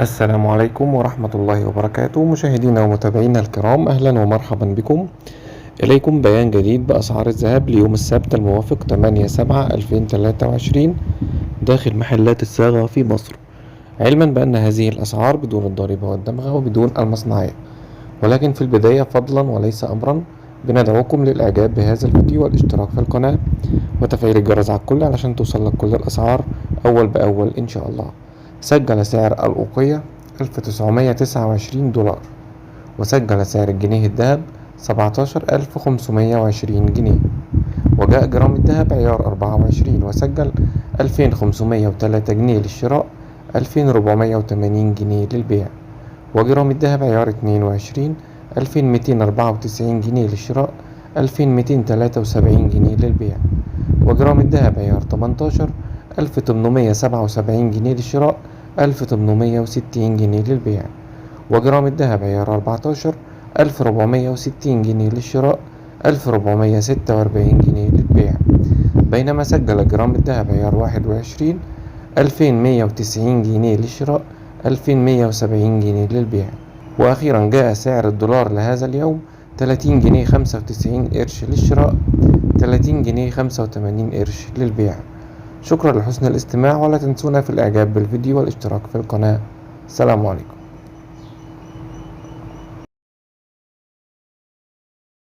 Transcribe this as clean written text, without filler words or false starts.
السلام عليكم ورحمة الله وبركاته، مشاهدينا ومتابعينا الكرام، أهلا ومرحبا بكم. إليكم بيان جديد بأسعار الذهب ليوم السبت الموافق 8/7/2023 داخل محلات الصاغة في مصر، علما بأن هذه الأسعار بدون الضريبة والدمغة وبدون المصنعية. ولكن في البداية فضلا وليس أمرا، بندعوكم للإعجاب بهذا الفيديو والاشتراك في القناة وتفعيل الجرس على الكل علشان توصلك كل الأسعار أول بأول إن شاء الله. سجل سعر الأوقية 1929 دولار، وسجل سعر الجنيه الذهب 17520 جنيه، وجاء جرام الذهب عيار 24 وسجل 2503 جنيه للشراء، 2480 جنيه للبيع. وجرام الذهب عيار 22 2294 جنيه للشراء، 2273 جنيه للبيع. وجرام الذهب عيار 18 1877 جنيه للشراء، 1860 جنيه للبيع. وجرام الذهب عيار 14 1460 جنيه للشراء، 1446 جنيه للبيع. بينما سجل جرام الذهب عيار 21 2190 جنيه للشراء، 2170 جنيه للبيع. وأخيرا جاء سعر الدولار لهذا اليوم 30 جنيه 95 قرش للشراء، 30 جنيه 85 قرش للبيع. شكرا لحسن الاستماع، ولا تنسونا في الإعجاب بالفيديو والاشتراك في القناة. السلام عليكم.